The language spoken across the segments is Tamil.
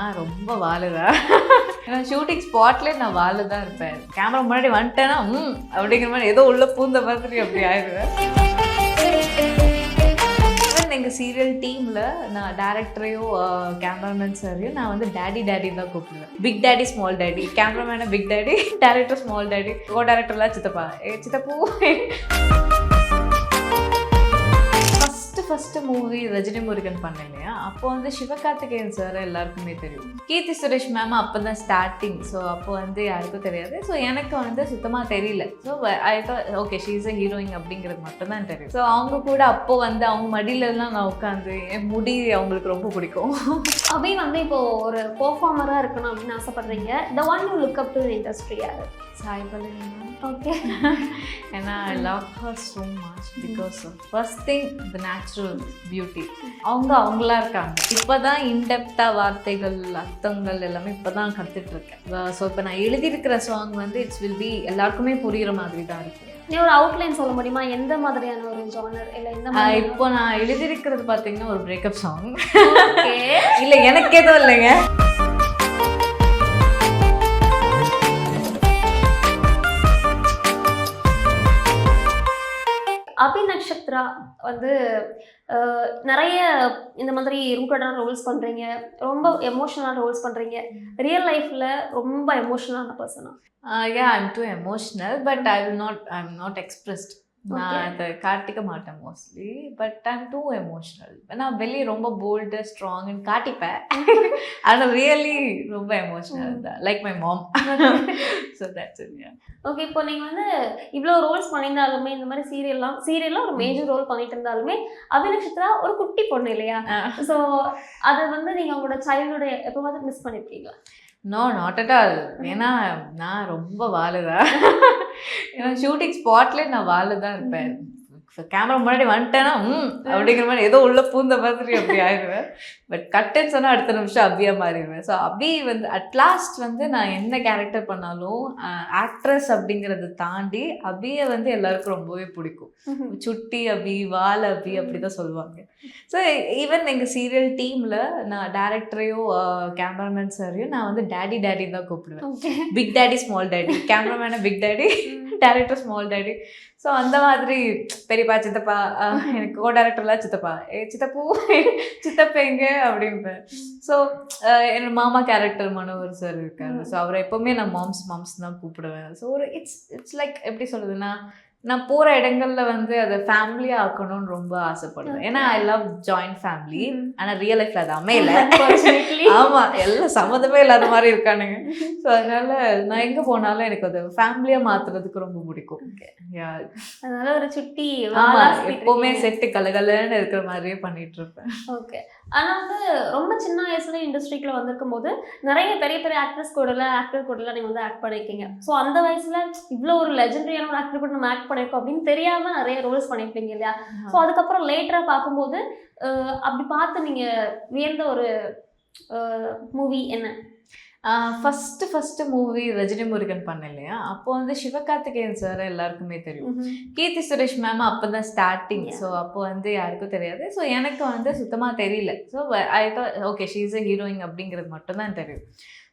நான் ரொம்ப வாழுதான். ஏன்னா ஷூட்டிங் ஸ்பாட்லேயே நான் வாழ தான் இருப்பேன். கேமரா முன்னாடி வந்துட்டேன்னா அப்படிங்கிற மாதிரி ஏதோ உள்ள பூந்த மாதிரி அப்படி ஆயிடுவேன். எங்கள் சீரியல் டீமில் நான் டேரக்டரையோ கேமராமேன் சாரையும் நான் வந்து டேடி தான் கூப்பிடுவேன். பிக் டேடி ஸ்மால் டேடி, கேமராமேனை big daddy, director small daddy, co டேரக்டர்லாம் சித்தப்பா. சித்தப்பூ. ஃபஸ்ட்டு மூவி ரஜினி முருகன் பண்ணேன் இல்லையா, அப்போ வந்து சிவகார்த்திகேயன் சார் எல்லாருக்குமே தெரியும். கீர்த்தி சுரேஷ் மேம் அப்போ தான் ஸ்டார்டிங். ஸோ அப்போ வந்து யாருக்கும் தெரியாது. ஸோ எனக்கு வந்து சுத்தமாக தெரியல. So I thought okay she is a heroine அப்படிங்கிறது மட்டும்தான் தெரியும். ஸோ அவங்க கூட அப்போ வந்து அவங்க மடியிலலாம் நான் உட்காந்து என் முடி அவங்களுக்கு ரொம்ப பிடிக்கும். அபி வந்து இப்போ ஒரு பெர்ஃபார்மராக இருக்கணும் அப்படின்னு ஆசைப்படுறீங்க. The one you look up to industry யார்? சாய் பல்லவி. ஓகே. ஏன்னா I love her so much because first thing the natural beauty. அவங்களா இருக்காங்க. இப்போ தான் இன்டெப்த்தாக வார்த்தைகள் அர்த்தங்கள் எல்லாமே இப்போ தான் கற்றுட்ருக்கேன். ஸோ இப்போ நான் எழுதியிருக்கிற சாங் வந்து இட்ஸ் வில் பி எல்லாருக்குமே புரிகிற மாதிரி தான் இருக்குது. நீ ஒரு அவுட்லைன் சொல்ல முடியுமா? எந்த மாதிரியான ஒரு ஜானர் இல்லை எந்த மாதிரி? இப்போ நான் எழுதியிருக்கிறது பார்த்தீங்கன்னா ஒரு பிரேக்கப் சாங். இல்லை எனக்கு எதுவும் இல்லைங்க. அபி நக்ஷத்ரா வந்து நிறைய இந்த மாதிரி ரூட்டடான ரோல்ஸ் பண்ணுறீங்க, ரொம்ப எமோஷனலான ரோல்ஸ் பண்ணுறீங்க. ரியல் லைஃப்பில் ரொம்ப எமோஷனலான பர்சனா? Yeah, I'm too emotional, but I'm not expressed. நான் அதை காட்டிக்க மாட்டேன் mostly. But I'm too emotional. நான் வெளியே ரொம்ப போல்டு ஸ்ட்ராங்குன்னு காட்டிப்பேன். ஆனால் ரியலி ரொம்ப எமோஷ்னல் தான், like my mom. So that's it. Okay. இப்போ நீங்கள் வந்து இவ்வளோ ரோல்ஸ் பண்ணியிருந்தாலுமே, இந்த மாதிரி சீரியல்லாம் ஒரு மேஜர் ரோல் பண்ணிட்டு இருந்தாலுமே, அபி நக்ஷத்ரா ஒரு குட்டி பொண்ணு இல்லையா? ஸோ அதை வந்து நீங்கள் உங்களோட சைல்டுஹுட் எப்போ பார்த்து மிஸ் பண்ணியிருக்கீங்களா? No, not at all. ஏன்னா நான் ரொம்ப வாழுதான். ஏன்னா ஷூட்டிங் ஸ்பாட்லேயே நான் வாழ தான் இருப்பேன். கேமரா முன்னாடி வந்துட்டேன்னா அப்படிங்கிற மாதிரி ஏதோ உள்ள பூந்த மாதிரி அப்படி ஆயிடுவேன். பட் கட்டுன்னு சொன்னால் அடுத்த நிமிஷம் அபியா மாறிடுவேன். ஸோ அபி வந்து அட்லாஸ்ட் வந்து நான் என்ன கேரக்டர் பண்ணாலும் ஆக்ட்ரஸ் அப்படிங்கிறத தாண்டி அபியை வந்து எல்லாருக்கும் ரொம்பவே பிடிக்கும். சுட்டி அபி, வால் அபி அப்படி தான் சொல்லுவாங்க. ஸோ ஈவன் எங்கள் சீரியல் டீமில் நான் டேரக்டரையோ கேமராமேன் சாரையும் நான் வந்து டேடி தான் கூப்பிடுவேன். பிக் டேடி ஸ்மால் டேடி, கேமராமேனை big daddy, director small daddy. So அந்த மாதிரி பெரியப்பா சித்தப்பா, எனக்கு கோ டேரக்டர்லாம் சித்தப்பா, சித்தப்பூ, சித்தப்பேங்க அப்படின்பேன். ஸோ என்னோட மாமா கேரக்டர் மனோகர் சார் இருக்காரு. ஸோ அவரை எப்போவுமே நான் மாம்ஸ் தான் கூப்பிடுவேன். ஸோ ஒரு இட்ஸ் லைக் எப்படி சொல்கிறதுன்னா, நான் போகிற இடங்கள்ல வந்து அதை ஃபேமிலியாக ஆக்கணும்னு ரொம்ப ஆசைப்படுவேன். ஏன்னா ஐ லவ் ஜாயிண்ட் ஃபேமிலி. ஆனால் ரியல் லைஃப்பில் அது அமையல. ஆமாம், எல்லாம் சம்மந்தமே இல்லாத மாதிரி இருக்கானுங்க. ஸோ அதனால நான் எங்கே போனாலும் எனக்கு அது ஃபேமிலியாக மாற்றுறதுக்கு ரொம்ப பிடிக்கும். அதனால ஒரு சுட்டி எப்போவுமே செட்டு கலகலன்னு இருக்கிற மாதிரியே பண்ணிட்டு இருப்பேன். ஓகே. ஆனால் வந்து ரொம்ப சின்ன வயசுல இண்டஸ்ட்ரிக்குள்ள வந்திருக்கும் போது நிறைய பெரிய ஆக்டர் கூடலாம் நீங்கள் வந்து ஆக்ட் பண்ணியிருக்கீங்க. ஸோ அந்த வயசுல இவ்வளோ ஒரு லெஜெண்டரியான ஒரு ஆக்டர் கூட நம்ம ஆக்ட் பண்ணியிருக்கோம் அப்படின்னு தெரியாம நிறைய ரோல்ஸ் பண்ணியிருப்பீங்க இல்லையா? ஸோ அதுக்கப்புறம் லேட்டராக பார்க்கும்போது அப்படி பார்த்து நீங்கள் வியந்த ஒரு மூவி என்ன? ஃபஸ்ட்டு மூவி ரஜினி முருகன் பண்ணேன் இல்லையா, அப்போ வந்து சிவகார்த்திகேயன் சார் எல்லாருக்குமே தெரியும். கீர்த்தி சுரேஷ் மேம் அப்போ தான் ஸ்டார்டிங். ஸோ அப்போ வந்து யாருக்கும் தெரியாது. ஸோ எனக்கு வந்து சுத்தமாக தெரியல. So I thought okay she is a heroine அப்படிங்கிறது மட்டும்தான் தெரியும்.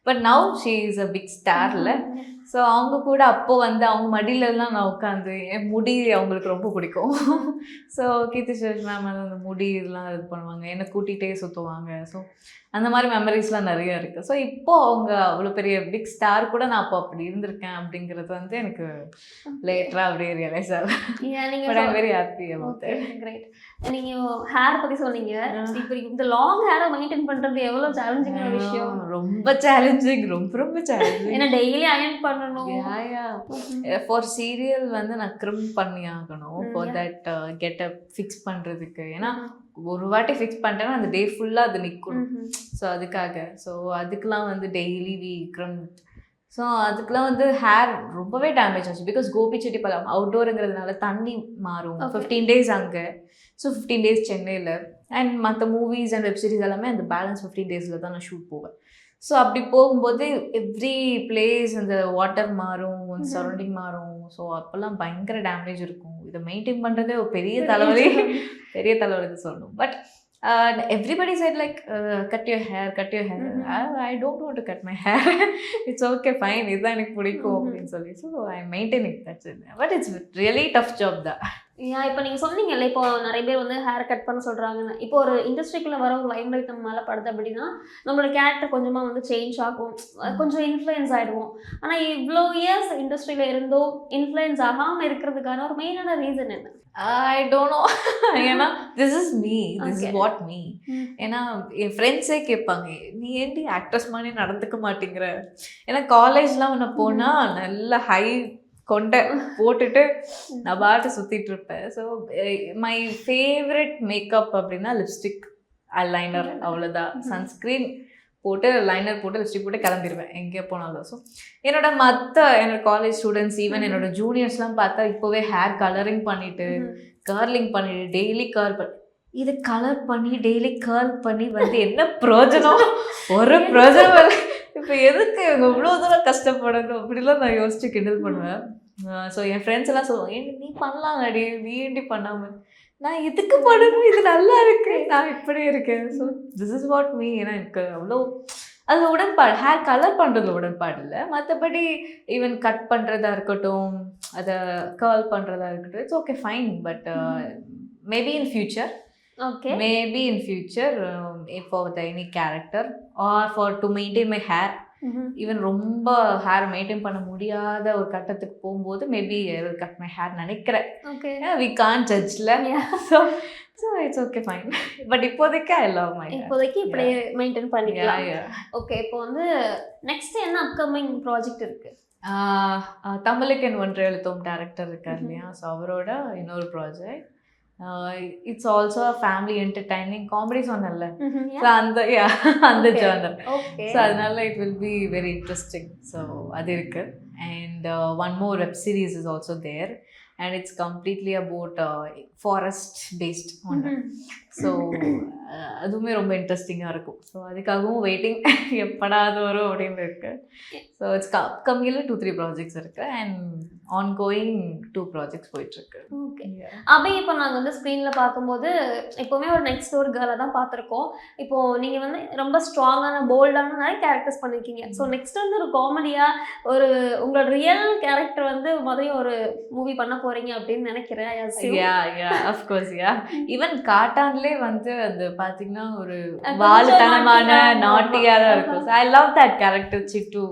But now she is a big ஸ்டார்ல. ஸோ அவங்க கூட அப்போ வந்து அவங்க மடியிலலாம் நான் உட்காந்து என் முடி அவங்களுக்கு ரொம்ப பிடிக்கும். ஸோ கீர்த்தி சுரேஷ் மேம் வந்து அந்த முடி இதெல்லாம் இது பண்ணுவாங்க, என்னை கூட்டிகிட்டே சுற்றுவாங்க. ஸோ அந்த மாதிரி மெமரிஸ்லாம் நிறைய இருக்குது. ஸோ இப்போது அவங்க அவ்வளோ பெரிய பிக் ஸ்டார் கூட நான் அப்போ அப்படி இருந்திருக்கேன் அப்படிங்கிறது வந்து எனக்கு லேட்டராக அப்படியே ரியலைஸ் ஆகும். But I am very happy about it. Great. நீங்கள் ஹேர் பற்றி சொன்னீங்க. இப்போ இந்த லாங் ஹேரை மெயின்டைன் பண்ணுறது எவ்வளோ சேலஞ்சிங்கான விஷயம்? ரொம்ப சேலஞ்சிங், ரொம்ப சேலஞ்சிங். ஏன்னா டெய்லி அயர்ன் பண்ணணும். ஃபார் சீரியல் வந்து நான் க்ரிம் பண்ணி ஆகணும். ஃபார் தட் கெட்டப் ஃபிக்ஸ் பண்ணுறதுக்கு. ஏன்னா ஒரு வாட்டி ஃபிக்ஸ் பண்ணிட்டேன்னா அந்த டே ஃபுல்லாக அது நிற்கணும். ஸோ அதுக்கெலாம் வந்து டெய்லி வி க்ரிம். ஸோ அதுக்கெலாம் வந்து ஹேர் ரொம்பவே டேமேஜ் ஆச்சு. பிகாஸ் கோபிச்செட்டிப்பாளையம் அவுட்டோருங்கிறதுனால தண்ணி மாறும். 15 days அங்கே. ஸோ 15 days சென்னையில். அண்ட் மற்ற மூவிஸ் அண்ட் வெப் சீரிஸ் எல்லாமே அந்த பேலன்ஸ் 15 days தான் நான் ஷூட் போவேன். ஸோ அப்படி போகும்போது எவ்ரி பிளேஸ் அந்த வாட்டர் மாறும், சரௌண்டிங் மாறும். ஸோ அப்போல்லாம் பயங்கர டேமேஜ் இருக்கும். இதை மெயின்டைன் பண்ணுறதே ஒரு பெரிய தலைவலி சொல்லணும். But everybody said like cut your hair. I don't want to cut my hair. It's okay, fine, இதுதான் எனக்கு பிடிக்கும் அப்படின்னு சொல்லி. So I maintain it, that's it. But it's really tough job தான். இப்போ நீங்கள் சொன்னீங்கல்ல, இப்போ நிறைய பேர் வந்து ஹேர் கட் பண்ண சொல்கிறாங்கன்னு. இப்போ ஒரு இண்டஸ்ட்ரிக்குள்ளே வர ஒரு லைம்லைட் நம்ம மேலே படுது அப்படின்னா நம்மளோட கேரக்டர் கொஞ்சமாக வந்து சேஞ்ச் ஆகும், கொஞ்சம் இன்ஃப்ளூயன்ஸ் ஆகிடுவோம். ஆனால் இவ்வளோ இயர்ஸ் இண்டஸ்ட்ரியில் இருந்தோ இன்ஃப்ளூயன்ஸ் ஆகாமல் இருக்கிறதுக்கான ஒரு மெயினான ரீசன் என்ன? I don't know. ஏன்னா this is me, this is what me. ஏன்னா என் ஃப்ரெண்ட்ஸே கேட்பாங்க, நீ ஏன்டி ஆக்ட்ரஸ் மாதிரி நடந்துக்க மாட்டேங்கிற. ஏன்னா காலேஜ்லாம் ஒன்று போனால் நல்ல ஹை கொண்டை போட்டுட்டு நான் பாட்டு சுற்றிட்டு இருப்பேன். ஸோ மை ஃபேவரட் மேக்கப் அப்படின்னா லிப்ஸ்டிக், ஐலைனர், அவ்வளோதான். சன்ஸ்க்ரீன் போட்டு லைனர் போட்டு லிப்ஸ்டிக் போட்டு கிளம்பிடுவேன் எங்கே போனாலும். ஸோ என்னோட காலேஜ் ஸ்டூடெண்ட்ஸ், ஈவன் என்னோட ஜூனியர்ஸ்லாம் பார்த்தா இப்போவே ஹேர் கலரிங் பண்ணிட்டு கர்லிங் பண்ணிட்டு டெய்லி இது கலர் பண்ணி டெய்லி கர்ல் பண்ணி வந்து என்ன பிரயோஜனம்? ஒரு பிரயோஜனம் இல்லை. இப்போ எதுக்கு இவ்வளோ தூரம் கஷ்டப்படணும் அப்படிலாம் நான் யோசிச்சு கிண்டல் பண்ணுவேன். ஸோ என் ஃப்ரெண்ட்ஸ் எல்லாம் சொல்லுவாங்க, ஏன் நீ பண்ணலாம் அடி, நீ ஏண்டி பண்ணாமல். நான் எதுக்கு பண்ணணும், இது நல்லா இருக்கு, நான் இப்படி இருக்கேன். So this is what me. ஏன்னா எனக்கு அவ்வளோ அதில் உடன்பாடு, ஹேர் கலர் பண்ணுறதுல உடன்பாடு இல்லை. மற்றபடி ஈவன் கட் பண்ணுறதா இருக்கட்டும், அதை கர்ல் பண்ணுறதா இருக்கட்டும், it's okay, fine. But maybe in future, maybe in future, for any character or for to maintain my hair, even ரொம்ப ஹேர் மெயின்டைன் பண்ண முடியாத ஒரு கட்டத்துக்கு போகும்போது maybe I will cut my hair நினைக்கிறேன். we can't judgeல. so it's okay, fine. But இப்போதைக்கு I love my hair. இப்போதைக்கு இப்படி மெயின்டைன் பண்ணிக்கலாம். ஓகே, இப்போ வந்து நெக்ஸ்ட் என்ன அப்கமிங் ப்ராஜெக்ட் இருக்கு? தமிழுக்கென் ஒன்று எழுத்தும் டேரக்டர் இருக்கார் இல்லையா, ஸோ அவரோட இன்னொரு project. It's also a family entertaining comedy சொன்னல. So அந்த genre. So அதனால it will be very interesting. So அது இருக்கு. And one more web series is also there, and it's completely about forest based on that. So அதுவுமே ரொம்ப இன்ட்ரெஸ்டிங்காக இருக்கும். ஸோ அதுக்காகவும் வெயிட்டிங், எப்படா அது வரும் அப்படின்னு இருக்கு. ஸோ இட்ஸ் கம்மியில் 2-3 ப்ராஜெக்ட்ஸ் இருக்கு, அண்ட் ஆன்கோயிங் 2 ப்ராஜெக்ட்ஸ் போயிட்டுருக்கு. ஓகே, அப்போ இப்போ நாங்கள் வந்து ஸ்க்ரீனில் பார்க்கும்போது எப்போவுமே ஒரு நெக்ஸ்ட் ஒரு கேர்ளை தான் பார்த்துருக்கோம். இப்போது நீங்கள் வந்து ரொம்ப ஸ்ட்ராங்கான போல்டான நிறைய கேரக்டர்ஸ் பண்ணியிருக்கீங்க. ஸோ நெக்ஸ்ட் வந்து ஒரு காமெடியாக ஒரு உங்களோட ரியல் கேரக்டர் வந்து முதல்ல ஒரு மூவி பண்ண போகிறீங்க அப்படின்னு நினைக்கிறேன். அஃப்கோர்ஸ், ஈவன் காட்டான்லேயே வந்து அது பார்த்தீங்கன்னா ஒரு வாலுத்தனமான நாட்டியாக தான் இருக்கும். I love that character Chittu,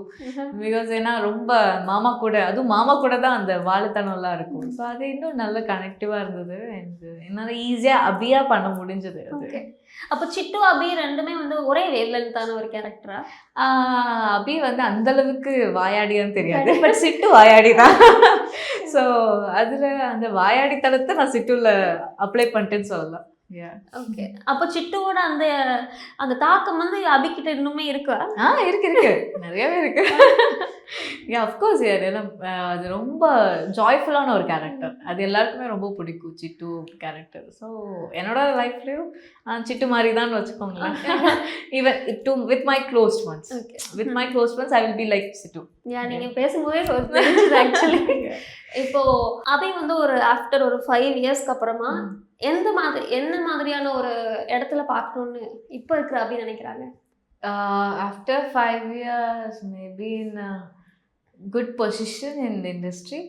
because ஏன்னா ரொம்ப மாமா கூட, அதுவும் மாமா கூட தான் அந்த வாலுத்தனம்லாம் இருக்கும். ஸோ அது இன்னும் நல்ல கனெக்டிவாக இருந்தது. எனக்கு என்னால் ஈஸியாக அபியாக பண்ண முடிஞ்சது அது. அப்போ சிட்டு அபி ரெண்டுமே வந்து ஒரே வேவ்லென்த்தான ஒரு கேரக்டரா? அபி வந்து அந்த அளவுக்கு வாயாடியான்னு தெரியாது, பட் சிட்டு வாயாடி தான். ஸோ அதில் அந்த வாயாடித்தனத்தை நான் சிட்டுவில் அப்ளை பண்ணிட்டேன்னு சொல்லலாம். ஓகே, அப்போ சிட்டுவோட அந்த அந்த தாக்கம் வந்து அபிக்கிட்ட இன்னுமே இருக்கா? இருக்கு நிறையவே இருக்கு. அஃப்கோர்ஸ் ஏன்னா அது ரொம்ப ஜாய்ஃபுல்லான ஒரு கேரக்டர், அது எல்லாருக்குமே ரொம்ப பிடிக்கும் சிட்டு கேரக்டர். ஸோ என்னோட லைஃப்லேயும் சிட்டு மாதிரி தான் வச்சுக்கோங்களேன். Even with my close ones I will be like சிட்டு. நீங்கள் பேசும்போதே ஆக்சுவலி இப்போ அபி வந்து ஒரு ஆஃப்டர் ஒரு 5 இயர்ஸ்க்கு அப்புறமா என்ன மாதிரியான ஒரு இடத்துல பார்க்கணும்னு இப்போ இருக்கிற அபி நினைக்கிறாங்க? After 5 years maybe in good position in the industry,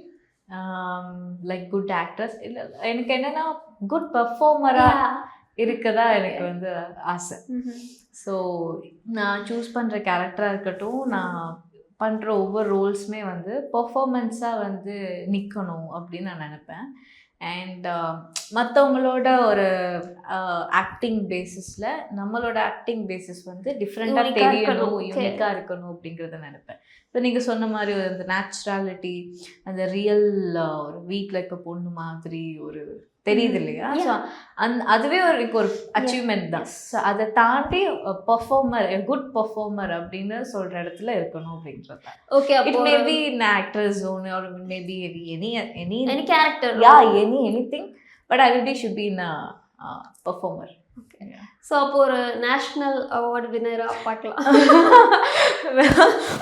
like good actress. இல்லை, எனக்கு என்னென்னா குட் பர்ஃபார்மராக இருக்கதா எனக்கு வந்து ஆசை. ஸோ நான் சூஸ் பண்ணுற கேரக்டராக இருக்கட்டும், நான் பண்ணுற ஒவ்வொரு ரோல்ஸுமே வந்து பர்ஃபார்மன்ஸாக வந்து நிற்கணும் அப்படின்னு நான் நினப்பேன். அண்ட் மற்றவங்களோட ஒரு ஆக்டிங் பேசிஸில் நம்மளோட ஆக்டிங் பேசிஸ் வந்து டிஃப்ரெண்ட்டாக தெரியணும், யூனிக்காக இருக்கணும் அப்படிங்கிறத நினைப்பேன். இப்போ நீங்கள் சொன்ன மாதிரி அந்த நேச்சுராலிட்டி, அந்த ரியல் ஒரு வீட்டில் இருக்க பொண்ணு மாதிரி ஒரு தெரியுது இல்லையா? ஸோ அதுவே ஒரு அச்சீவ்மெண்ட் தான். ஸோ அதை தாண்டி பர்ஃபார்மர், குட் பர்ஃபார்மர் அப்படின்னு சொல்கிற இடத்துல இருக்கணும் அப்படின்றது. Okay, it maybe in actress zone or maybe any character, anything, but I will be should be in performer. So அப்போ ஒரு நேஷ்னல் அவார்டு வின்னராக பார்க்கலாம்.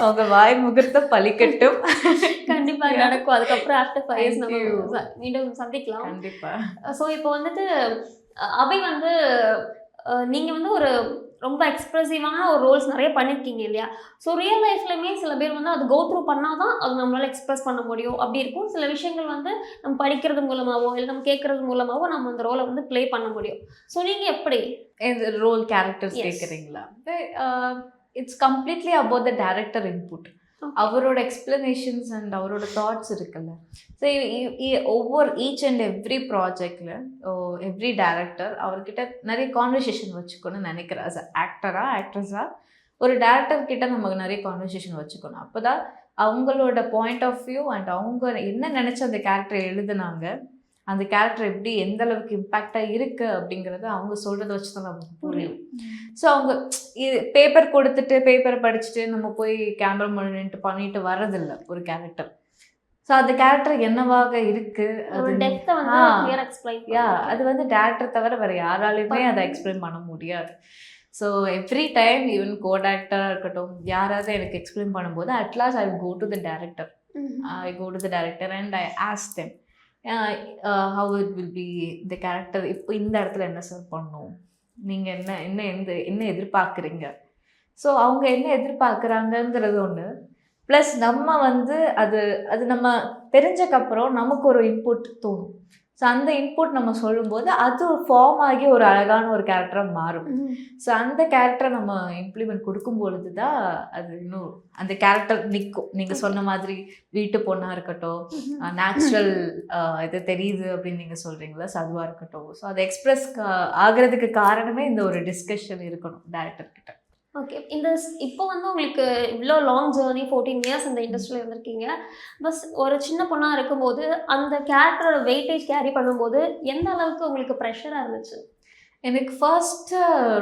அவங்க வாய் முகூர்த்த பலிக்கட்டும். கண்டிப்பாக நடக்கும். அதுக்கப்புறம் ஆஃப்டர் 5 years நம்ம மீண்டும் சந்திக்கலாம். கண்டிப்பாக. ஸோ இப்போ வந்துட்டு அபி வந்து நீங்கள் வந்து ஒரு ரொம்ப எக்ஸ்ப்ரெசிவான ஒரு ரோல்ஸ் நிறைய பண்ணியிருக்கீங்க இல்லையா? ஸோ ரியல் லைஃப்லையுமே சில பேர் வந்து அது கோ த்ரூ பண்ணால் தான் அது நம்மளால் எக்ஸ்ப்ரெஸ் பண்ண முடியும். அப்படி இருக்கும். சில விஷயங்கள் வந்து நம்ம படிக்கிறது மூலமாகவோ இல்லை நம்ம கேட்குறது மூலமாகவோ நம்ம அந்த ரோலை வந்து ப்ளே பண்ண முடியும். ஸோ நீங்கள் எப்படி? இந்த ரோல் கேரக்டர்ஸ் Yes. கேட்குறீங்களா? It's completely about the director input. அவரோட எக்ஸ்பிளனேஷன்ஸ் அண்ட் அவரோட தாட்ஸ் இருக்குல்ல. ஸோ ஒவ்வொரு ஈச் அண்ட் எவ்ரி ப்ராஜெக்டில் எவ்ரி டேரக்டர் அவர்கிட்ட நிறைய கான்வர்சேஷன் வச்சுக்கணும்னு நினைக்கிறேன். அஸ் ஆக்ட்ரஸாக ஒரு டேரக்டர் கிட்ட நமக்கு நிறைய கான்வர்சேஷன் வச்சுக்கணும். அப்போ தான் அவங்களோட பாயிண்ட் ஆஃப் வியூ அண்ட் அவங்க என்ன நினச்சி அந்த கேரக்டர் எழுதுனாங்க, அந்த கேரக்டர் எப்படி எந்த அளவுக்கு இம்பேக்டாக இருக்குது அப்படிங்கிறத அவங்க சொல்கிறத வச்சு தான் நமக்கு புரியும். ஸோ அவங்க இது பேப்பர் கொடுத்துட்டு பேப்பரை படிச்சுட்டு நம்ம போய் கேமரா முன்னாடி பண்ணிட்டு வர்றதில்லை ஒரு கேரக்டர். ஸோ அந்த கேரக்டர் என்னவாக இருக்குது அது வந்து டேரக்டர் தவிர வேறு யாராலையுமே அதை எக்ஸ்பிளைன் பண்ண முடியாது. ஸோ எவ்ரி டைம் ஈவன் கோ-டைரக்டராக இருக்கட்டும் யாராவது எனக்கு எக்ஸ்பிளைன் பண்ணும்போது at last I go to the director and I ask them how it will be the character. இப்போ இந்த இடத்துல என்ன சார் பண்ணணும், நீங்கள் என்ன எதிர்பார்க்குறீங்க. ஸோ அவங்க என்ன எதிர்பார்க்குறாங்கங்கிறது ஒன்று. ப்ளஸ் நம்ம வந்து அது நம்ம தெரிஞ்சக்கப்புறம் நமக்கு ஒரு இன்புட் தோணும். ஸோ அந்த இன்புட் நம்ம சொல்லும்போது அது ஃபார்ம் ஆகி ஒரு அழகான ஒரு கேரக்டராக மாறும். ஸோ அந்த கேரக்டரை நம்ம இம்ப்ளிமெண்ட் கொடுக்கும் பொழுது தான் அது இன்னும் அந்த கேரக்டர் நிற்கும். நீங்கள் சொன்ன மாதிரி வீட்டு பொண்ணாக இருக்கட்டும், நேச்சுரல் இது தெரியுது அப்படின்னு நீங்கள் சொல்கிறீங்களா, ஸோ அதுவாக இருக்கட்டும். ஸோ அதை எக்ஸ்ப்ரெஸ் ஆகிறதுக்கு காரணமே இந்த ஒரு டிஸ்கஷன் இருக்கணும் டேரக்டர்கிட்ட. ஓகே. இப்போ வந்து உங்களுக்கு இவ்வளோ லாங் ஜேர்னி 14 இயர்ஸ் இந்த இண்டஸ்ட்ரியில் இருந்திருக்கீங்க. பஸ் ஒரு சின்ன பொண்ணாக இருக்கும்போது அந்த கேரக்டரோட வெயிட்டேஜ் கேரி பண்ணும்போது எந்த அளவுக்கு உங்களுக்கு ப்ரெஷராக இருந்துச்சு? எனக்கு ஃபர்ஸ்ட்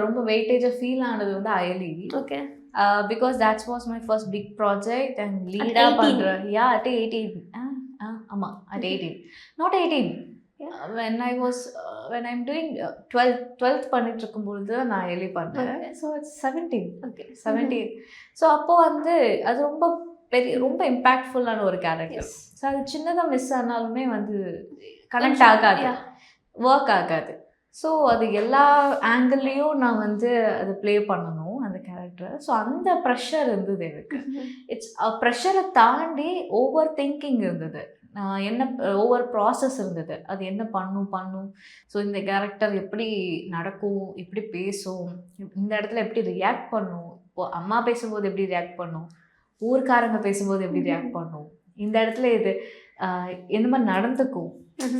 ரொம்ப வெயிட்டேஜாக ஃபீல் ஆனது வந்து Ayali. Okay. Because that's was my first big project and லீடாக பண்ணுறேன். at 18. ஆமாம், at 18 not 18. when I'm doing 12th பண்ணிட்டு இருக்கும்பொழுது நான் அயலி பண்ணேன். So it's 17. ஸோ அப்போ வந்து அது ரொம்ப இம்பேக்ட்ஃபுல்லான ஒரு கேரக்டர். ஸோ அது சின்னதாக மிஸ் ஆனாலுமே வந்து கனெக்ட் ஆகாது, ஒர்க் ஆகாது. ஸோ அது எல்லா ஆங்கிள்லேயும் நான் வந்து அது ப்ளே பண்ணணும் அந்த கேரக்டரை. ஸோ அந்த ப்ரெஷர் இருந்தது எனக்கு. இட்ஸ் ப்ரெஷரை தாண்டி ஓவர் திங்கிங் இருந்தது. ஒவ்வொரு ப்ராசஸ் இருந்தது. அது என்ன பண்ணும். ஸோ இந்த கேரக்டர் எப்படி நடக்கும், எப்படி பேசும், இந்த இடத்துல எப்படி ரியாக்ட் பண்ணும், இப்போ அம்மா பேசும்போது எப்படி ரியாக்ட் பண்ணும், ஊர்க்காரங்க பேசும்போது எப்படி ரியாக்ட் பண்ணும், இந்த இடத்துல இது எந்த மாதிரி நடந்துக்கும்.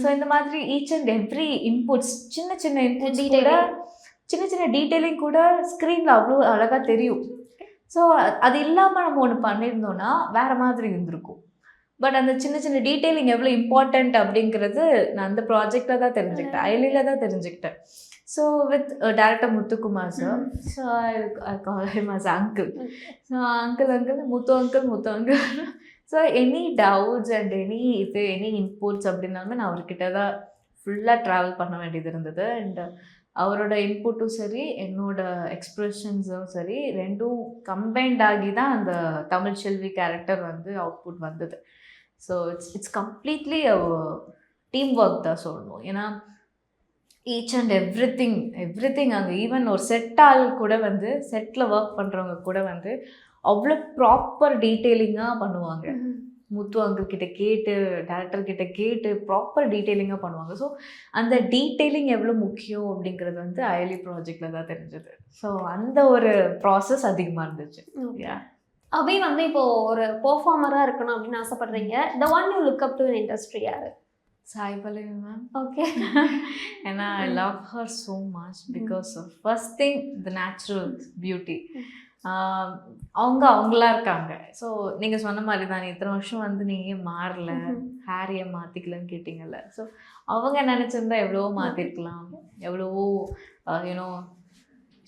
ஸோ இந்த மாதிரி ஈச் அண்ட் எவ்ரி இன்புட்ஸ், சின்ன இன்புட்ஸ் கூட, சின்ன டீட்டெயிலிங் கூட ஸ்க்ரீனில் அவ்வளோ அழகாக தெரியும். ஸோ அது இல்லாமல் நம்ம ஒன்று பண்ணியிருந்தோன்னா வேறு மாதிரி இருந்திருக்கும். பட் அந்த சின்ன டீட்டெயிலிங் எவ்வளோ இம்பார்ட்டண்ட் அப்படிங்கிறது நான் அந்த ப்ராஜெக்டில் தான் தெரிஞ்சுக்கிட்டேன், அயலியில் தான் தெரிஞ்சுக்கிட்டேன். So with director Muthukumar sir, so I call him as uncle. So uncle Muthu uncle. So any doubts and any inputs அப்படின்னாலுமே நான் அவர்கிட்ட தான் ஃபுல்லாக ட்ராவல் பண்ண வேண்டியது இருந்தது. அண்ட் அவரோட இன்புட்டும் சரி, என்னோட எக்ஸ்ப்ரெஷன்ஸும் சரி, ரெண்டும் கம்பைன்ட் ஆகி தான் அந்த தமிழ் செல்வி கேரக்டர் வந்து அவுட்புட் வந்தது. So it's completely team work தான் சொல்லணும். ஏன்னா ஈச் அண்ட் எவ்ரி திங் அங்கே ஈவன் ஒரு செட்டால் கூட வந்து செட்டில் ஒர்க் பண்ணுறவங்க கூட வந்து அவ்வளோ ப்ராப்பர் டீட்டெயிலிங்காக பண்ணுவாங்க. முத்து அங்கிள் கிட்ட கேட்டு, டேரக்டர் கிட்ட கேட்டு ப்ராப்பர் டீட்டெயிலிங்காக பண்ணுவாங்க. ஸோ அந்த டீட்டெயிலிங் எவ்வளோ முக்கியம் அப்படிங்கிறது வந்து அயலி ப்ராஜெக்டில் தான் தெரிஞ்சது. ஸோ அந்த ஒரு ப்ராசஸ் அதிகமாக இருந்துச்சு. அபி வந்து இப்போ ஒரு பெர்ஃபார்மராக இருக்கணும் அப்படின்னு ஆசைப்படுறீங்க. The one you look up to in industry யார்? சாய் பல்லவி மேம். ஓகே. ஏன்னா I love her so much because of first thing the natural beauty. அவங்களா இருக்காங்க. ஸோ நீங்கள் சொன்ன மாதிரி தான், இத்தனை வருஷம் வந்து நீங்கள் மாறல, ஹேரியை மாற்றிக்கலன்னு கேட்டிங்கல்ல. ஸோ அவங்க நினச்சிருந்தா எவ்வளவோ மாற்றிருக்கலாம், எவ்வளவோ you know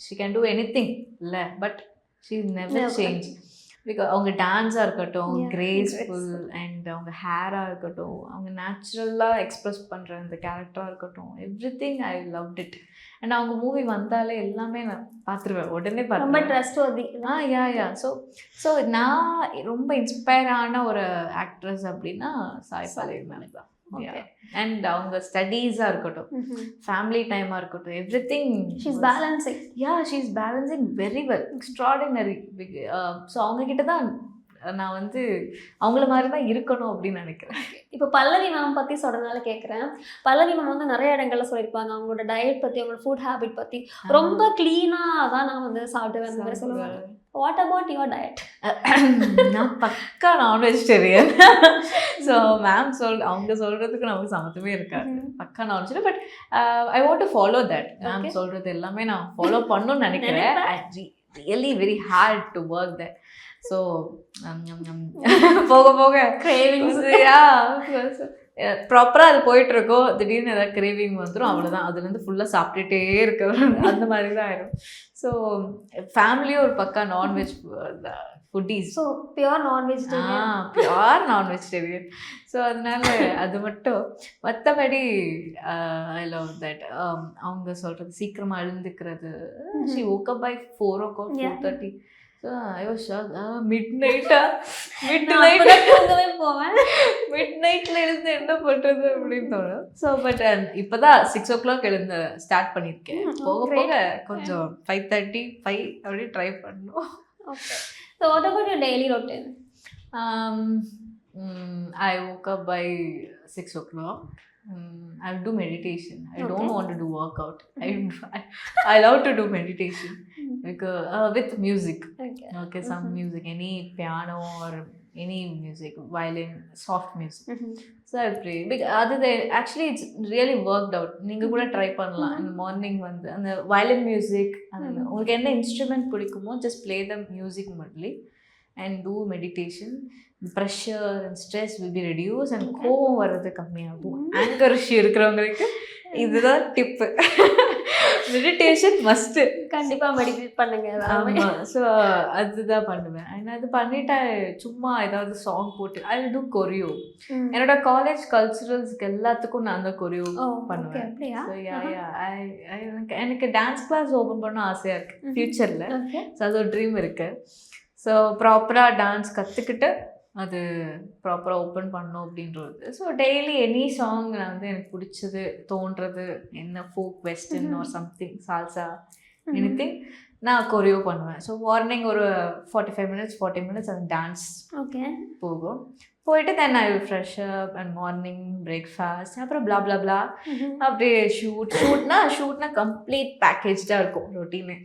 she can do anything இல்லை. But she never change. Because அவங்க டான்ஸாக இருக்கட்டும், கிரேஸ்ஃபுல், அண்ட் அவங்க ஹேராக இருக்கட்டும், அவங்க நேச்சுரலாக எக்ஸ்ப்ரெஸ் பண்ணுற அந்த கேரக்டராக இருக்கட்டும், every thing I loved it. And அவங்க மூவி வந்தாலே எல்லாமே நான் பார்த்துருவேன், உடனே பார்த்து. ரொம்ப ட்ரஸ்ட்வர்தி. யா. ஸோ நான் ரொம்ப இன்ஸ்பயர் ஆன ஒரு ஆக்ட்ரஸ் அப்படின்னா சாய் பல்லவி மேம் தான். அண்ட் அவங்க ஸ்டடீஸாக இருக்கட்டும், ஃபேமிலி டைமாக இருக்கட்டும், every thing she's balancing. She is balancing very well, extraordinary. So அவங்கக்கிட்ட தான் நான் வந்து அவங்கள மாதிரி தான் இருக்கணும் அப்படின்னு நினைக்கிறேன். இப்போ பல்லவி மேம் பற்றி சொல்கிறதுனால கேட்குறேன். பல்லவி மேம் வந்து நிறைய இடங்கள்ல சொல்லியிருப்பாங்க அவங்களோட டயட் பற்றி, அவங்களோட ஃபுட் ஹேபிட் பற்றி. ரொம்ப க்ளீனாக தான் நான் வந்து சாப்பிடுவேன் அந்த மாதிரி சொல்லுவாங்க. What about your diet? நான் பக்கா நான் வெஜிடேரியன். ஸோ மேம் அவங்க சொல்கிறதுக்கு நமக்கு சம்மந்தமே இருக்காது. பக்கா நான் vegetarian. But I want to follow that. Ma'am சொல்கிறது எல்லாமே நான் ஃபாலோ பண்ணணும்னு நினைக்கிறேன். Really very hard to work that. So போக போக கிரேவிங்ஸ் ப்ராப்பராக அது போயிட்டுருக்கோம். திடீர்னு ஏதாவது கிரேவிங் வந்துடும், அவ்வளோதான். அதுலேருந்து ஃபுல்லாக சாப்பிட்டுட்டே இருக்க அந்த மாதிரி தான் ஆயிடும். ஸோ ஃபேமிலியும் ஒரு பக்கா non veg foodies. So pure non vegetarian. Pure non vegetarian. So அதனால அது மட்டும். மற்றபடி ஐ லவ் தட். அவங்க சொல்கிறது சீக்கிரமாக எழுந்துக்கிறது. She woke up by 4 o'clock, 4:30. So I was shocked. Midnight போவேன். மிட்நைட்ல எழுந்து என்ன பண்றது அப்படின்னு தோணும். ஸோ பட் இப்போதான் 6 o'clock எழுந்து ஸ்டார்ட் பண்ணியிருக்கேன். போக போக கொஞ்சம் 5:30, 5 அப்படி ட்ரை பண்ணணும். Okay. So what about your daily routine? I woke up by 6 o'clock. I do meditation. I don't want to do workout. I love to do meditation because with music. Okay, some music, any piano or any music, violin, soft music. So I pray. Actually it's really worked out. நீங்க கூட ட்ரை பண்ணலாம். In the morning வந்து அந்த violin music, உங்களுக்கு என்ன இன்ஸ்ட்ருமெண்ட் பிடிக்குமோ just play the music only and do meditation. Pressure and stress will be reduced and கோவம் வர்றது கம்மியாகும். ஆங்கர் இஷ்யூ இருக்கிறவங்களுக்கு இதுதான் டிப்பு. Meditation must. கண்டிப்பாக மெடிடேட் பண்ணுங்க. ஆமாம். ஸோ அதுதான் பண்ணுவேன். நான் அது பண்ணிட்டா சும்மா ஏதாவது சாங் போட்டு ஐ வில் டூ கொரியோ. என்னோட காலேஜ் கல்ச்சுரல்ஸ்க்கு எல்லாத்துக்கும் நான் தான் கொரியோ பண்ணுவேன். ஸோ எனக்கு டான்ஸ் கிளாஸ் ஓப்பன் பண்ண ஆசையாக இருக்குது ஃப்யூச்சரில். ஸோ அது ஒரு ட்ரீம் இருக்குது. ஸோ ப்ராப்பராக டான்ஸ் கற்றுக்கிட்டு அது ப்ராப்பராக ஓப்பன் பண்ணணும் அப்படின்றது. ஸோ டெய்லி எனி சாங் நான் வந்து எனக்கு பிடிச்சது தோன்றது என்ன folk western or something salsa anything நான் கொரியோ பண்ணுவேன். ஸோ மார்னிங் ஒரு 45 minutes 40 minutes அந்த டான்ஸ் போகும். போயிட்டு then I will fresh up and morning breakfast அப்புறம் பிளா பிளா பிளா அப்படியே ஷூட்னா கம்ப்ளீட் பேக்கேஜாக இருக்கும் ரொட்டீனு.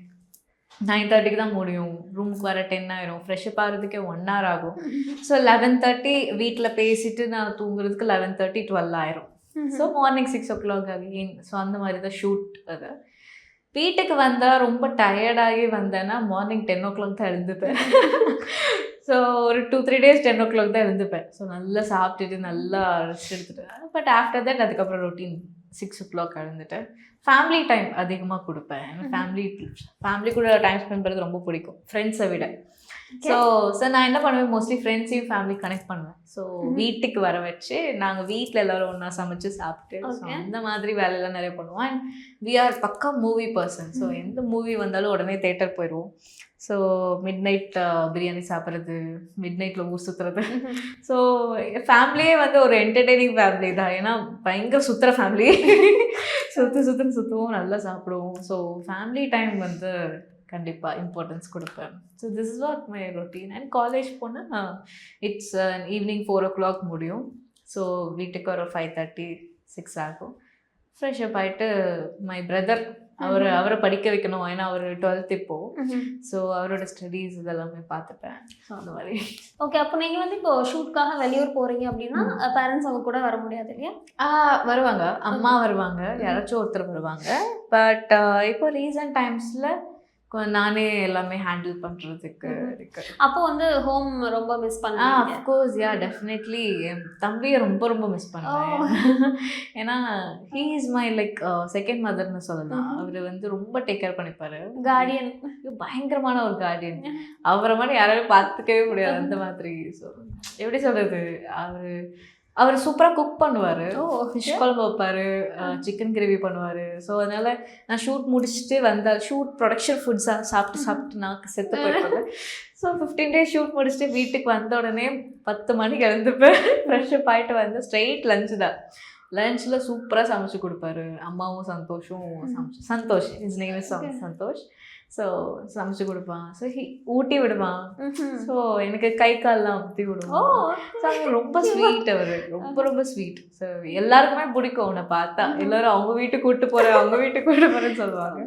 9:30 தான் முடியும். ரூமுக்கு வர 10 ஆயிரும். ஃப்ரெஷ்அப் ஆகிறதுக்கே 1 hour ஆகும். ஸோ 11:30 வீட்டில் பேசிட்டு நான் தூங்குறதுக்கு 11:30 12 ஆயிரும். So morning 6 o'clock again. So அந்த மாதிரி தான் ஷூட். அது வீட்டுக்கு வந்தால் ரொம்ப டயர்டாகி வந்தேன்னா மார்னிங் 10 o'clock தான் எழுந்துப்பேன். ஸோ ஒரு 2-3 days 10 o'clock தான் எழுந்துப்பேன். ஸோ நல்லா சாப்பிட்டுட்டு நல்லா ரெஸ்ட் எடுத்துட்டேன். பட் ஆஃப்டர் தட் அதுக்கப்புறம் ரொட்டீன் 6 o'clock எழுந்துட்டேன். ஃபேமிலி டைம் அதிகமாக கொடுப்பேன். ஃபேமிலி கூட டைம் ஸ்பெண்ட் பண்ணுறது ரொம்ப பிடிக்கும் ஃப்ரெண்ட்ஸை விட. ஸோ நான் என்ன பண்ணுவேன், மோஸ்ட்லி ஃப்ரெண்ட்ஸையும் ஃபேமிலி கனெக்ட் பண்ணுவேன். ஸோ வீட்டுக்கு வர வச்சு நாங்கள் வீட்டில் எல்லோரும் ஒன்றா சமைச்சு சாப்பிட்டு ஸோ அந்த மாதிரி வேலையெல்லாம் நிறைய பண்ணுவோம். அண்ட் வி ஆர் பக்கா மூவி பர்சன். ஸோ எந்த மூவி வந்தாலும் உடனே தேட்டர் போயிடுவோம். ஸோ மிட் நைட் பிரியாணி சாப்பிட்றது, மிட் நைட்டில் ஊர் சுற்றுறது. ஸோ ஃபேமிலியே வந்து ஒரு என்டர்டெய்னிங் ஃபேமிலி தான். ஏன்னா பயங்கர சுற்றுற ஃபேமிலி. சுற்றுவோம், நல்லா சாப்பிடுவோம். ஸோ ஃபேமிலி டைம் வந்து கண்டிப்பாக இம்பார்ட்டன்ஸ் கொடுப்பேன். So this is what my routine. And college போனால் இட்ஸ் ஈவினிங் 4 o'clock முடியும். ஸோ வீட்டுக்கு ஒரு 5:30 6 ஆகும். ஃப்ரெஷ்அப் ஆகிட்டு மை பிரதர் அவரை படிக்க வைக்கணும். ஏன்னா அவர் 12th இப்போ. ஸோ அவரோட ஸ்டடீஸ் இதெல்லாமே பார்த்துப்பேன். ஸோ அந்த மாதிரி. ஓகே. அப்போ நீங்கள் வந்து இப்போ ஷூட்காக வெளியூர் போகிறீங்க அப்படின்னா பேரண்ட்ஸ் அவங்க கூட வர முடியாது இல்லையா? வருவாங்க, அம்மா வருவாங்க, யாராச்சும் ஒருத்தர் வருவாங்க. பட் இப்போ ரீசன்ட் டைம்ஸில் நானே எல்லாமே ஹேண்டில் பண்ணுறதுக்கு இருக்கு. அப்போ வந்து ஹோம் ரொம்ப மிஸ் பண்ணுவேன். அஃப்கோர்ஸ் டெஃபினெட்லி என் தம்பியை ரொம்ப மிஸ் பண்ணுவேன். ஏன்னா he is my like second மதர்னு சொல்லலாம். அவர் வந்து ரொம்ப டேக் கேர் பண்ணிப்பாரு. கார்டியன், பயங்கரமான ஒரு கார்டியன். அவரை மாதிரி யாராலும் பார்த்துக்கவே முடியாது அந்த மாதிரி. ஸோ எப்படி சொல்கிறது, அவர் சூப்பராக குக் பண்ணுவார். ஓ ஃபிஷ் குழம்பு வைப்பார், சிக்கன் கிரேவி பண்ணுவார். ஸோ அதனால் நான் ஷூட் முடிச்சுட்டு வந்தால் ஷூட் ப்ரொடக்ஷன் ஃபுட்ஸாக சாப்பிட்டு நான் செத்து போயிருப்பாங்க. ஸோ 15 days ஷூட் முடிச்சுட்டு வீட்டுக்கு வந்த உடனே 10 மணிக்கு எழுந்துப்பேன். ஃப்ரெஷ்ஷப் ஆகிட்டு வந்து ஸ்ட்ரெயிட் லஞ்சு தான். லஞ்சில் சூப்பராக சமைச்சு கொடுப்பாரு. அம்மாவும் சந்தோஷம் Santhosh is name is Santhosh. So சமைச்சு கொடுப்பான். ஸோ ஊட்டி விடுவான். ஸோ எனக்கு கை கால்லாம் ஊற்றி விடுவான். ஸோ அவங்க ரொம்ப ஸ்வீட், அவர் ரொம்ப ஸ்வீட். ஸோ எல்லாருக்குமே பிடிக்கும் அவனை பார்த்தா. எல்லாரும் அவங்க வீட்டுக்கு கூப்பிட்டு போகிறேன் அவங்க வீட்டுக்கு கூப்பிட்டு போகிறேன்னு சொல்லுவாங்க.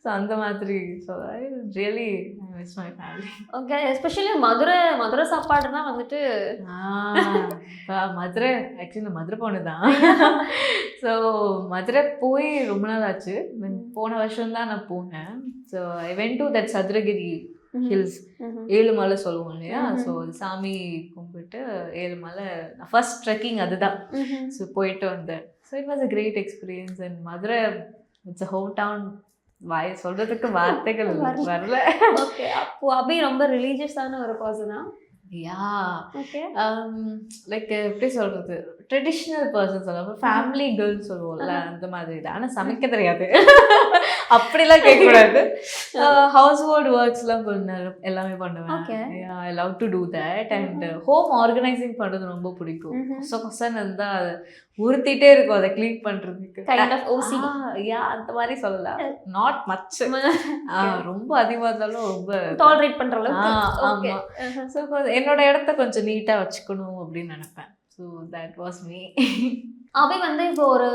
ஸோ அந்த மாதிரி. So I really miss my family. Okay, especially Madurai சாப்பாடுனா வந்துட்டு மதுரை ஆக்சுவலி நான் மதுரை பொண்ணு தான். ஸோ மதுரை போய் ரொம்ப நாள் ஆச்சு. போன வருஷம் தான் நான் போனேன். So I went to that Sathuragiri hills, Ezhumalai சொல்லுவோம் இல்லையா. ஸோ சாமி கும்பிட்டு ஏழுமலை ஃபர்ஸ்ட் ட்ரெக்கிங் அதுதான். ஸோ போயிட்டு வந்தேன். So it was a great experience. And Madurai it's a hometown. சொல்றதுக்கு வார்த்தைகள் வரல. ஓகே, அப்போ அபி ரொம்ப ரிலீஜியஸான ஒரு பர்சனா? யா, லைக் எப்படி சொல்றது, ட்ரெடிஷ்னல் பர்சன் சொல்லுவோம், ஃபேமிலி கேர்ள்னு சொல்லுவோம்ல அந்த மாதிரி தான். ஆனால் சமைக்க தெரியாது அப்படிலாம் கேட்கக்கூடாது. ஹவுஸ் ஹோல்ட் ஒர்க்ஸ்லாம் கொஞ்சம் நேரம் எல்லாமே பண்ணுவேன். I love to do that. And home organising பண்ணுறது ரொம்ப பிடிக்கும். கொசன்னு இருந்தால் அதை உறுத்திட்டே இருக்கும் அதை க்ளீன் பண்ணுறதுக்கு. யா, அந்த மாதிரி சொல்லலாம். நாட் மச், ரொம்ப அதிகமாக இருந்தாலும் ரொம்ப டாலரேட் பண்ணுற அளவுக்கு. ஆமாம். ஸோ என்னோட இடத்த கொஞ்சம் நீட்டாக வச்சுக்கணும் அப்படின்னு நினைப்பேன். So that was me. Abi வந்து இப்போ ஒரு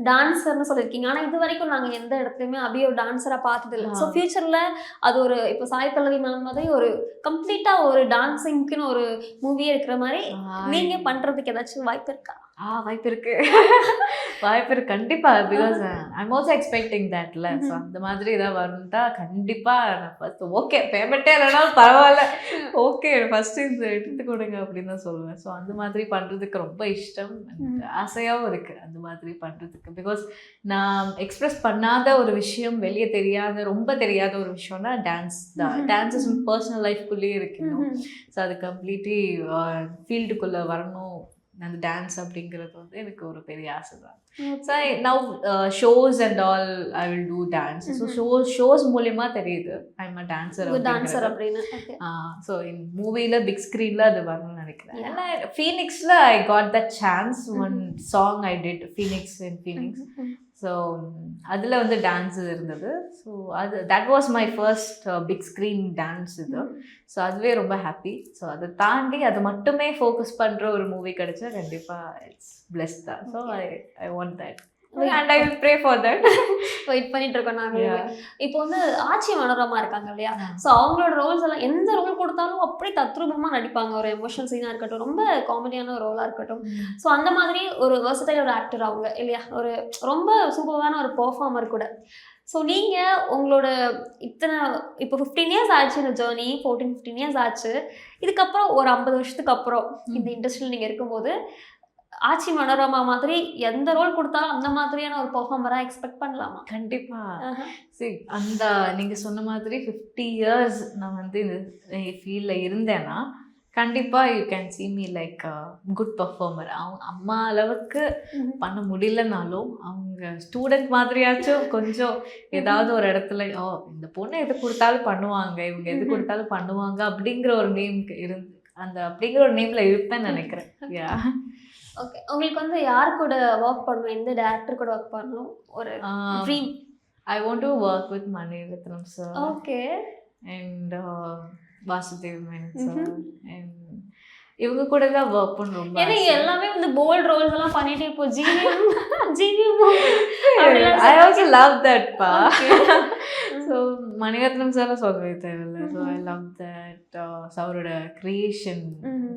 டான்ஸர்னு சொல்லியிருக்கீங்க. ஆனால் இது வரைக்கும் நாங்கள் எந்த இடத்துலையுமே அபி ஒரு டான்ஸராக பார்த்ததில்லை. ஸோ ஃபியூச்சரில் அது ஒரு இப்போ சாய் பல்லவி மேம் மாதிரி ஒரு கம்ப்ளீட்டாக ஒரு டான்ஸிங்க்குன்னு ஒரு மூவியே இருக்கிற மாதிரி நீங்கள் பண்ணுறதுக்கு ஏதாச்சும் வாய்ப்பு இருக்கா? வாய்ப்பு இருக்கு, வாய்ப்பு இருக்கு கண்டிப்பா. பிகாஸ் ஐம் ஆல்சோ எக்ஸ்பெக்டிங் தட்ல. ஸோ அந்த மாதிரி ஏதாவது வரும்ட்டா கண்டிப்பா நான் ஃபர்ஸ்ட் ஓகே, பேமெண்ட்டே இல்லைனாலும் பரவாயில்ல, ஓகே ஃபர்ஸ்ட் இந்த எடுத்து கொடுங்க அப்படின்னு தான் சொல்லுவேன். ஸோ அந்த மாதிரி பண்றதுக்கு ரொம்ப இஷ்டம், ஆசையாகவும் இருக்கு அந்த மாதிரி பண்றதுக்கு. பிகாஸ் நான் எக்ஸ்பிரஸ் பண்ணாத ஒரு விஷயம், வெளியே தெரியாத ரொம்ப தெரியாத ஒரு விஷயம்னா டான்ஸ் தான். டான்ஸ் இஸ் பர்சனல் லைஃப்குள்ளேயே இருக்கணும். ஸோ அது கம்ப்ளீட்லி ஃபீல்டுக்குள்ளே வரணும் அந்த டான்ஸ் அப்படிங்கிறது வந்து எனக்கு ஒரு பெரிய ஆசை தான். So now shows and all I will do dance. So shows மூலியமா தெரியுது ஐ எம் அ டான்ஸர் அப்படின்னு. ஸோ இன் மூவியில் பிக் ஸ்க்ரீனில் அது வரணும்னு நினைக்கிறேன். ஏன்னா ஃபீனிக்ஸில் I got the chance. One song I did Phoenix in Phoenix. So அதில் வந்து டான்ஸ் இருந்தது. ஸோ அது that was my first big screen dance இது. ஸோ அதுவே ரொம்ப ஹாப்பி. ஸோ அதை தாண்டி அதை மட்டுமே ஃபோக்கஸ் பண்ணுற ஒரு மூவி கிடைச்சா கண்டிப்பாக இட்ஸ் பிளெஸ்ட் தான். So I want that and I will pray for that. Wait பண்ணிட்டு இருக்கோம் நாங்கள். இப்போ வந்து ஆச்சி மனோரமா இருக்காங்க இல்லையா, ஸோ அவங்களோட ரோல்ஸ் எல்லாம் எந்த ரோல் கொடுத்தாலும் அப்படி தத்ரூபமாக நடிப்பாங்க. ஒரு எமோஷனல் சீனாக இருக்கட்டும், ரொம்ப காமெடியான ஒரு ரோலாக இருக்கட்டும். ஸோ அந்த மாதிரி ஒரு வெர்சடைல் ஒரு ஆக்டர் அவங்க இல்லையா, ஒரு ரொம்ப சூப்பரான ஒரு பெர்ஃபார்மர் கூட. ஸோ நீங்கள் உங்களோட இப்போ 15 years ஆச்சு இந்த ஜேர்னி, 14-15 years ஆச்சு. இதுக்கப்புறம் ஒரு 50 வருஷத்துக்கு அப்புறம் இந்த இண்டஸ்ட்ரியில் நீங்கள் இருக்கும்போது ஆச்சி மனோரமா மாதிரி எந்த ரோல் கொடுத்தாலும் அந்த மாதிரியான ஒரு பெர்ஃபார்மராக எக்ஸ்பெக்ட் பண்ணலாமா? கண்டிப்பாக. சரி, அந்த நீங்கள் சொன்ன மாதிரி 50 years நான் வந்து இந்த ஃபீல்டில் இருந்தேன்னா கண்டிப்பாக you can see me like good performer. அவங்க அம்மா அளவுக்கு பண்ண முடியலனாலும் அவங்க ஸ்டூடெண்ட் மாதிரியாச்சும் கொஞ்சம் ஏதாவது ஒரு இடத்துல இந்த பொண்ணு எது கொடுத்தாலும் பண்ணுவாங்க, இவங்க எது கொடுத்தாலும் பண்ணுவாங்க அப்படிங்கிற ஒரு நேம்க்கு இருந்து அப்படிங்கிற ஒரு நேமில் இருப்பேன்னு நினைக்கிறேன். யா, ஓகே. உங்களுக்கு வந்து யார் கூட ஒர்க் பண்ணணும், எந்த டைரக்டர் கூட ஒர்க் பண்ணணும் ஒரு dream? I want to work with Mani Ratnam sir. Okay. And Vasudev Menon sir. And இவங்க கூட தான் ஒர்க் பண்ண ரொம்ப. ஏன்னா எல்லாமே வந்து போல்ட் ரோல்ஸ் எல்லாம் பண்ணிட்டு இப்போ GVM I also love that பா. ஸோ மணிரத்னம் சார் சொல்லவே தேவையில்லை. So I love that. அவரோட கிரியேஷன்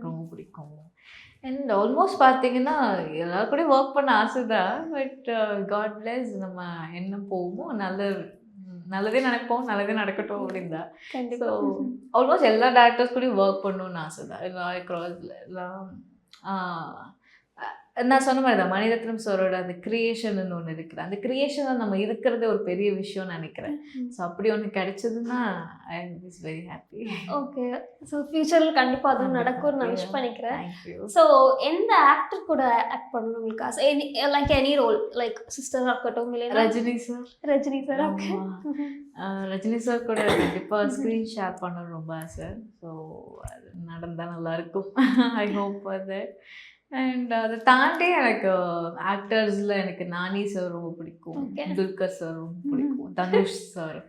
ரொம்ப பிடிக்கும். அண்ட் ஆல்மோஸ்ட் பார்த்தீங்கன்னா எல்லாரும் கூட ஒர்க் பண்ண ஆசை தான். பட் காட் பிளெஸ், நம்ம என்ன போகுமோ நல்லதே நினைப்போம், நல்லதே நடக்கட்டும் அப்படின்னு தான். ஸோ ஆல்மோஸ்ட் எல்லா டேரக்டர்ஸ் கூடயும் ஒர்க் பண்ணணும்னு ஆசை தான். எல்லாம் நான் சொன்ன மாதிரி தான் மணிரத்னம் சாரோட அந்த கிரியேஷன் ஒன்று இருக்குது. அந்த கிரியேஷனில் நம்ம இருக்கிறதே ஒரு பெரிய விஷயம்னு நினைக்கிறேன். ஸோ அப்படி ஒன்று கிடைச்சதுன்னா I am is very happy. Okay. So ஃபியூச்சரில் கண்டிப்பாக அதுவும் நடக்கும்னு நான் விஷ் பண்ணிக்கிறேன். தேங்க்யூ. ஸோ எந்த ஆக்டர் கூட ஆக்ட் பண்ணணும் உங்களுக்கு ஆசை? லைக் எனி ரோல், லைக் சிஸ்டராக இருக்கட்டும் இல்லை Rajini sir. Rajini sir. Okay. Rajini sir கூட கண்டிப்பாக ஸ்க்ரீன் ஷேர் பண்ணணும் ரொம்ப ஆசை. ஸோ அது நடந்தால் நல்லாயிருக்கும். ஐ ஹோப் அது. அண்ட் அதை தாண்டி எனக்கு ஆக்டர்ஸில் எனக்கு நானி சார் ரொம்ப பிடிக்கும், துல்கர் சார் ரொம்ப பிடிக்கும், தனுஷ் சார்.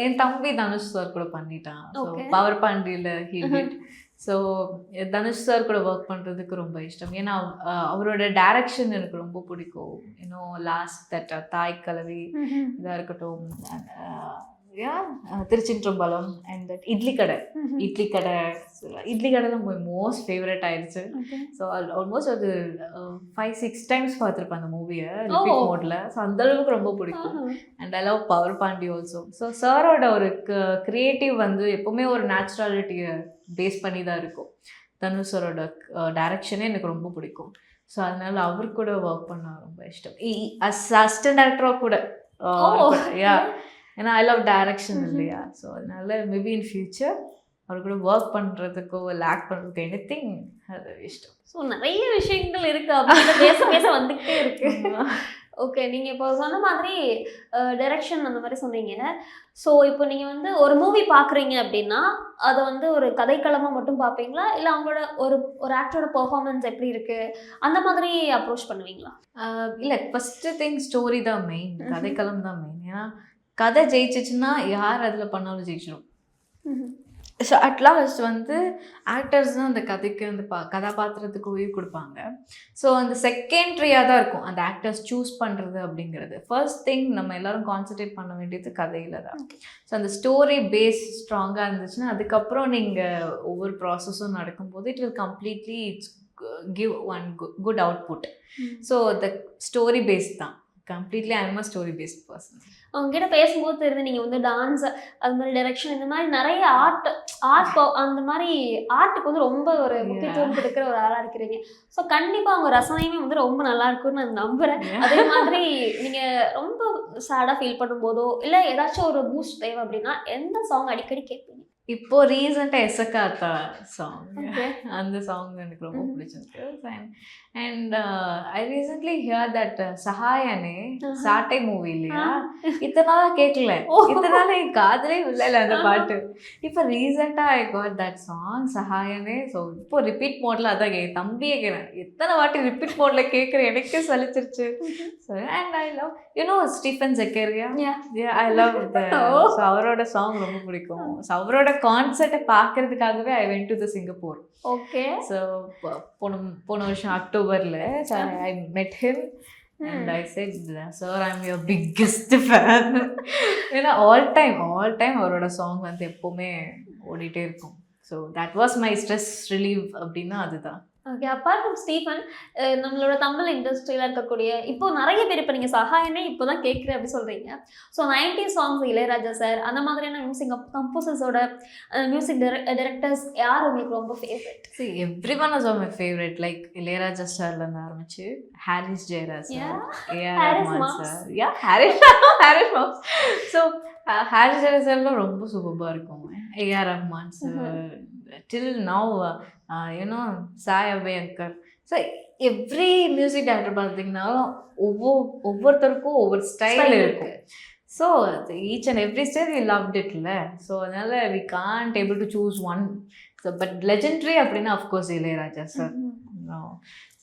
என் தம்பி தனுஷ் சார் கூட பண்ணிட்டான். ஸோ பவர் பாண்டியில் ஹீட். ஸோ தனுஷ் சார் கூட ஒர்க் பண்ணுறதுக்கு ரொம்ப இஷ்டம். ஏன்னா அவரோட டைரக்ஷன் எனக்கு ரொம்ப பிடிக்கும். இன்னும் லாஸ்ட் தட் தாய் கலவி இதாக இருக்கட்டும், திருச்சிற்றம்பலம் அண்ட் தட் இட்லி கடை தான் மோஸ்ட் ஃபேவரட் ஆயிடுச்சு. ஸோ ஆல்மோஸ்ட் அது 5-6 டைம்ஸ் பார்த்துருப்பேன் அந்த மூவியை ரிப்பீட் மோட்ல. ஸோ அந்த அளவுக்கு ரொம்ப பிடிக்கும். And I love Power Paandi also. So சாரோட ஒரு கிரியேட்டிவ் வந்து எப்பவுமே ஒரு நேச்சுராலிட்டியை பேஸ் பண்ணி தான் இருக்கும். தனுஷ் சாரோட டைரக்ஷனே எனக்கு ரொம்ப பிடிக்கும். ஸோ அதனால அவர் கூட ஒர்க் பண்ண ரொம்ப இஷ்டம். அசிஸ்டன்ட் டைரக்டராக கூட ஏன்னா ஐ லவ் டைரக்ஷன் இல்லையா. ஸோ அதனால மேபி இன் ஃபியூச்சர் அவர் கூட ஒர்க் பண்ணுறதுக்கோ இல்லை ஆக்ட் பண்ணுறதுக்கோ எனிதிங் அது இஷ்டம். ஸோ நிறைய விஷயங்கள் இருக்குது, அப்படி பேச வந்துக்கிட்டே இருக்கு. ஓகே. நீங்கள் இப்போ சொன்ன மாதிரி டைரக்ஷன் அந்த மாதிரி சொன்னீங்க. ஸோ இப்போ நீங்கள் வந்து ஒரு மூவி பார்க்குறீங்க அப்படின்னா அதை வந்து ஒரு கதைக்களமாக மட்டும் பார்ப்பீங்களா, இல்லை அவங்களோட ஒரு ஆக்டரோட பெர்ஃபார்மன்ஸ் எப்படி இருக்குது அந்த மாதிரி அப்ரோச் பண்ணுவீங்களா? இல்லை, ஃபஸ்ட்டு திங் ஸ்டோரி தான் மெயின், கதைக்களம் தான் மெயின். ஏன்னா கதை ஜெயிச்சிச்சுன்னா யார் அதில் பண்ணாலும் ஜெயிச்சிடும். ஸோ அட்லாஸ்ட் வந்து ஆக்டர்ஸ் தான் அந்த கதைக்கு அந்த கதாபாத்திரத்துக்கு உயிர் கொடுப்பாங்க. ஸோ அந்த செகண்ட்ரியாக தான் இருக்கும் அந்த ஆக்டர்ஸ் சூஸ் பண்ணுறது அப்படிங்கிறது. ஃபர்ஸ்ட் திங் நம்ம எல்லோரும் கான்சன்ட்ரேட் பண்ண வேண்டியது கதையில் தான். ஸோ அந்த ஸ்டோரி பேஸ் ஸ்ட்ராங்காக இருந்துச்சுன்னா அதுக்கப்புறம் நீங்கள் ஒவ்வொரு ப்ராசஸும் நடக்கும்போது it will completely give one good output. So the story base தான் completely. I am a story based person. அவங்ககிட்ட பேசும்போது தெரியுது நீங்கள் வந்து டான்ஸ் அது மாதிரி டைரக்ஷன் இந்த மாதிரி நிறைய ஆர்ட் அந்த மாதிரி ஆர்ட்டுக்கு வந்து ரொம்ப ஒரு முக்கியத்துவம் கொடுக்குற ஒரு ஆளாக இருக்கிறீங்க. ஸோ கண்டிப்பாக அவங்க ரசனையுமே வந்து ரொம்ப நல்லா இருக்குன்னு நான் நம்புகிறேன். அதே மாதிரி நீங்கள் ரொம்ப சேடாக ஃபீல் பண்ணும்போதோ இல்லை ஏதாச்சும் ஒரு பூஸ்ட் தேவை அப்படின்னா எந்த சாங் அடிக்கடி கேட்பீங்க? இப்போ ரீசெண்டாக எசக்காத்தா சாங், அந்த சாங் எனக்கு ரொம்ப பிடிச்சிருக்கு. And I recently hear that Sahayane Saattai movie இல்லையா, இத்தனை நாளாக கேட்கல, இத்தனை நாள் என் காதலே இல்லை அந்த பாட்டு. இப்போ ரீசெண்டாக I got that song Sahayane. So இப்போ ரிப்பீட் மோட்ல அதான் தம்பியை கேட்குறேன், எத்தனை வாட்டி ரிப்பீட் மோட்ல கேட்குறேன், எனக்கே சலிச்சிருச்சு. So and I love Stephen Zechariah. I love so அவரோட சாங் ரொம்ப பிடிக்கும். ஸோ அவரோட கான்சர்ட்டை பார்க்கறதுக்காகவே I went to the Singapore. Okay. So போன வருஷம் அக்டோபரில் I met him and I said sir I am your biggest fan. ஏன்னா ஆல் டைம் அவரோட சாங் வந்து எப்போவுமே ஓடிட்டே இருக்கும். So that was my stress relieve அப்படின்னா அதுதான். ஓகே. அப்பார்ட் ஃப்ரம் ஸ்டீஃபன், நம்மளோட தமிழ் இண்டஸ்ட்ரியில் இருக்கக்கூடிய இப்போ நிறைய பேர் இப்போ நீங்கள் சஹாயனே இப்போ தான் கேட்குறேன் அப்படி சொல்கிறீங்க. So 90s songs Ilaiyaraaja sir அந்த மாதிரியான மியூசிக் கம்போசர்ஸோட மியூசிக் டைரக்டர்ஸ் யார் உங்களுக்கு ரொம்ப favourite? See, everyone is my favorite. Like Ilaiyaraaja சார்லேருந்து ஆரம்பிச்சு ஹாரிஸ் ஜெயராஜ் சார், ஹாரிஸ் மாம்ஸ். ஹாரிஸ் மாம்ஸ். ஸோ ஹாரிஸ் ஜெயராஜ் சார்லாம் ரொம்ப சூப்பராக இருக்கும். AR Rahman sir, till now Sai Abhyankar. So every music director பார்த்தீங்கன்னாலும் ஒவ்வொருத்தருக்கும் ஒவ்வொரு ஸ்டைல் இருக்கும். So each and every style we loved இட்ல. ஸோ அதனால we can't able to choose one. So but legendary அப்படின்னா of course Ilaiyaraaja sir.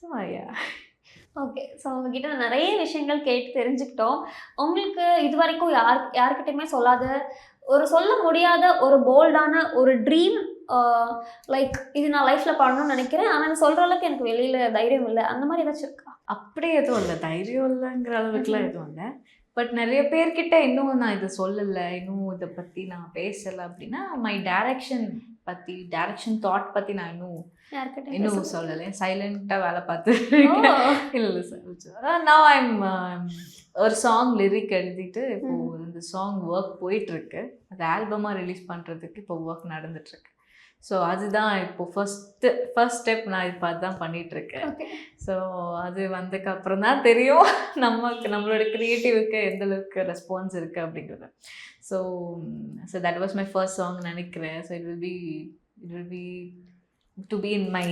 So okay. So உங்ககிட்ட நிறைய விஷயங்கள் கேட்டு தெரிஞ்சுக்கிட்டோம். உங்களுக்கு இது வரைக்கும் யார்கிட்டையுமே சொல்லாத சொல்ல முடியாத ஒரு போல்டான ஒரு ட்ரீம், லைக் இது நான் லைஃப்பில் பண்ணணும்னு நினைக்கிறேன் ஆனால் சொல்கிற அளவுக்கு எனக்கு வெளியில் தைரியம் இல்லை, அந்த மாதிரி ஏதாச்சும் இருக்கா? அப்படி எதுவும் இல்லை, தைரியம் இல்லைங்கிற அளவுக்குலாம் எதுவும் இல்லை. பட் நிறைய பேர்கிட்ட இன்னும் நான் இதை சொல்லலை, இன்னும் இதை பற்றி நான் பேசலை அப்படின்னா மை டைரக்ஷன் தாட் பற்றி நான் இன்னும் சொல்லலை. சைலண்ட்டாக வேலை பார்த்து இல்லை சார். நான் ஐம் ஒரு சாங் லிரிக் எழுதிட்டு இப்போது இந்த சாங் ஒர்க் போயிட்டுருக்கு. அது ஆல்பமாக ரிலீஸ் பண்ணுறதுக்கு இப்போ ஒர்க் நடந்துட்டுருக்கு. ஸோ அதுதான் இப்போ ஃபர்ஸ்ட் ஸ்டெப் நான் இப்போ அதுதான் பண்ணிகிட்ருக்கேன். ஓகே. ஸோ அது வந்ததுக்கப்புறம் தான் தெரியும் நம்மளோட க்ரியேட்டிவுக்கு எந்த அளவுக்கு ரெஸ்பான்ஸ் இருக்குது அப்படிங்கிறது. So that was my first song நினைக்கிறேன். So it will be to be in my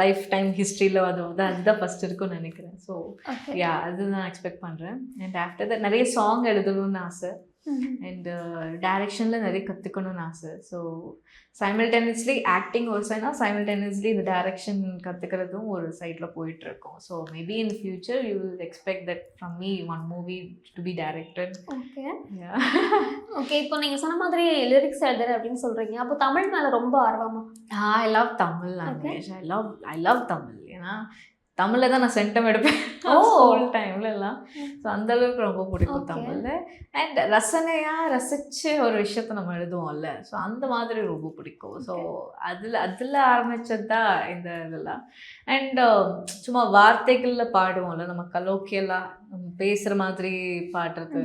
life time ஹிஸ்ட்ரியில் அதுதான் ஃபஸ்ட் இருக்கும்னு நினைக்கிறேன். ஸோ அது நான் எக்ஸ்பெக்ட் பண்ணுறேன். அண்ட் ஆஃப்டர் தட் நிறைய சாங் எழுதணும்னு ஆசை. அண்ட் டைரக்ஷனில் நிறைய கற்றுக்கணும்னு ஆசை. ஸோ சைமல்டேனியஸ்லி ஆக்டிங் ஒரு சைனா, சைமல்டேனியஸ்லி இந்த டைரக்ஷன் கற்றுக்கிறதும் ஒரு சைடில் போயிட்டுருக்கோம். So maybe in future you will expect that from me one movie to be directed. Okay. Okay, இப்போ நீங்கள் சொன்ன மாதிரி லிரிக்ஸ் எழுதுற அப்படின்னு சொல்கிறீங்க. அப்போ தமிழ் மேலே ரொம்ப ஆர்வமா? I love Tamil language. I love Tamil. ஏன்னா தமிழில் தான் நான் சென்டம் எடுப்பேன் ஸ்கூல் டைம்ல எல்லாம். ஸோ அந்தளவுக்கு ரொம்ப பிடிக்கும் தமிழில். அண்ட் ரசித்து ஒரு விஷயத்த நம்ம எழுதுவோம்ல, ஸோ அந்த மாதிரி ரொம்ப பிடிக்கும். ஸோ அதில் ஆரம்பித்தது தான் இந்த இதெல்லாம். அண்ட் சும்மா வார்த்தைகளில் பாடுவோம்ல, நம்ம கலோக்கியெல்லாம் பேசுகிற மாதிரி பாடுறது,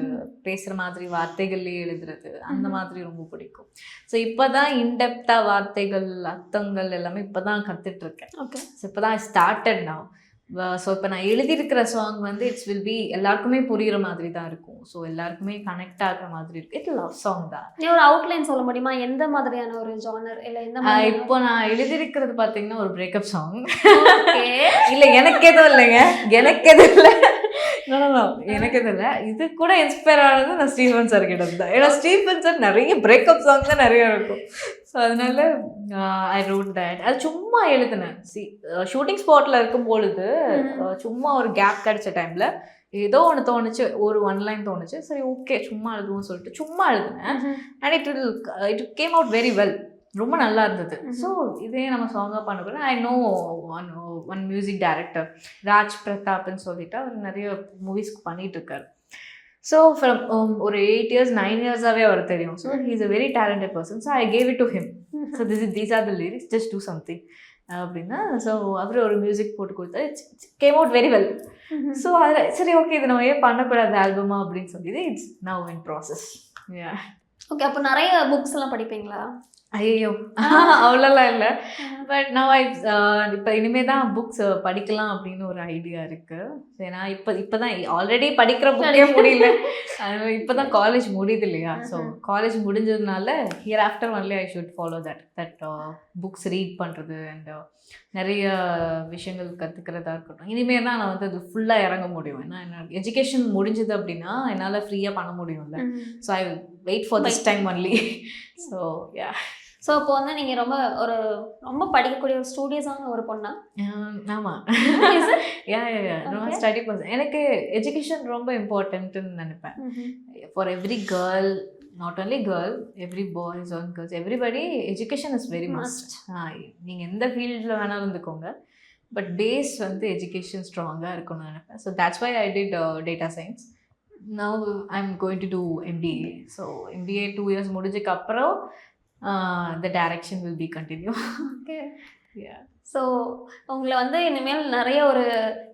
பேசுகிற மாதிரி வார்த்தைகள்லேயே எழுதுறது, அந்த மாதிரி ரொம்ப பிடிக்கும். ஸோ இப்போ தான் இன்டெப்த்தாக வார்த்தைகள் அர்த்தங்கள் எல்லாமே இப்போ தான் கற்றுட்ருக்கேன். ஓகே. ஸோ இப்போ தான் ஸ்டார்டட் நவ். ஸோ இப்போ நான் எழுதியிருக்கிற சாங் வந்து இட்ஸ் வில் பி எல்லாருக்குமே புரிகிற மாதிரி தான் இருக்கும். ஸோ எல்லாருக்குமே கனெக்ட் ஆகிற மாதிரி இருக்கு. இட் லவ் சாங் தான். நீ ஒரு அவுட்லைன் சொல்ல முடியுமா? எந்த மாதிரியான ஒரு ஜானர் இல்லை எந்த மாதிரி? இப்போ நான் எழுதியிருக்கிறது பார்த்தீங்கன்னா ஒரு பிரேக்கப் சாங். இல்லை எனக்கு எதுவும் இல்லைங்க, எனக்கு எதுவும் இல்லை, எனக்கு எதுவும் இல்லை. இது கூட இன்ஸ்பயர் ஆனது நான் ஸ்டீஃபன் சார் கிட்ட தான். ஏன்னா ஸ்டீஃபன் சார் நிறைய பிரேக்கப் சாங் தான் நிறைய இருக்கும். ஸோ அதனால ஐ ரோட் தட். அது சும்மா எழுதுனேன். ஷூட்டிங் ஸ்பாட்டில் இருக்கும் பொழுது சும்மா ஒரு கேப் கிடைச்ச டைமில் ஏதோ ஒன்று தோணுச்சு, ஒரு 1 லைன் தோணுச்சு. சரி ஓகே சும்மா எழுதுவோம்னு சொல்லிட்டு சும்மா எழுதுனேன். And it came out very well. ரொம்ப நல்லா இருந்தது. ஸோ இதே நம்ம சாங்காக பண்ணக்கூட I know one music director Raj பிரதாப்னு சொல்லிட்டு அவர் நிறைய மூவிஸ்க்கு பண்ணிகிட்ருக்காரு. ஸோ ஃப்ரம் ஒரு 8 years 9 yearsஆகவே அவர் தெரியும். So he is a very talented person. So I gave it to him. So these are the lyrics, just do something அப்படின்னா. ஸோ அவர் ஒரு மியூசிக் போட்டு கொடுத்தாரு. It's game out very well. So அதில் சரி ஓகே இது நம்ம ஏன் பண்ணக்கூடாது ஆல்பமா அப்படின்னு சொல்லி it's now in process. Okay. அப்போ நிறைய புக்ஸ் எல்லாம் படிப்பீங்களா? ஐயோ அவ்வளோலாம் இல்லை. பட் நான் இப்போ இனிமேல் தான் புக்ஸ் படிக்கலாம் அப்படின்னு ஒரு ஐடியா இருக்குது. ஏன்னா இப்போ தான் ஆல்ரெடி படிக்கிற புக்கே முடியல. இப்போ தான் காலேஜ் முடியுது இல்லையா? ஸோ காலேஜ் முடிஞ்சதுனால hereafter only I should follow that books read பண்ணுறது அண்ட் நிறைய விஷயங்கள் கற்றுக்கிறதா இருக்கட்டும். இனிமேல் தான் நான் வந்து அது ஃபுல்லாக இறங்க முடியும். ஏன்னா என்னோட எஜுகேஷன் முடிஞ்சது அப்படின்னா என்னால் ஃப்ரீயாக பண்ண முடியும்ல. So I wait for this time only. So yeah. So இப்போ வந்து நீங்கள் ரொம்ப படிக்கக்கூடிய ஒரு ஸ்டூடியோஸான ஒரு பொண்ணா? ஆமாம். ரொம்ப ஸ்டடி பர்சன். எனக்கு எஜுகேஷன் ரொம்ப இம்பார்ட்டன்ட்டுன்னு நினைப்பேன். For every girl, not only girl, every boys or girls, everybody education is very must. நீங்கள் எந்த ஃபீல்டில் வேணாலும் இருந்துக்கோங்க, பட் பேஸ் வந்து எஜுகேஷன் ஸ்ட்ராங்காக இருக்கணும்னு நினைப்பேன். So that's why I did data science. Now I'm going to do MBA. So MBA 2 years முடிஞ்சதுக்கு அப்புறம் the direction will be continue. Okay. Yeah. So உங்களை வந்து இனிமேல் நிறைய ஒரு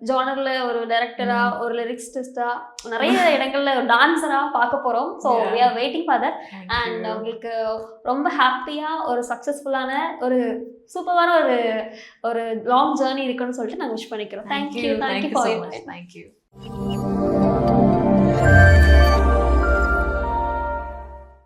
ஜானரில் ஒரு டைரக்டராக, ஒரு லிரிக்ஸ்டிஸ்டாக, நிறைய இடங்களில் ஒரு டான்ஸராக பார்க்க போகிறோம். So we are waiting for that. And உங்களுக்கு ரொம்ப ஹாப்பியாக ஒரு சக்ஸஸ்ஃபுல்லான ஒரு சூப்பரான ஒரு லாங் ஜேர்னி இருக்குன்னு சொல்லிட்டு நாங்கள் விஷ் பண்ணிக்கிறோம். Thank you for you. Thank you.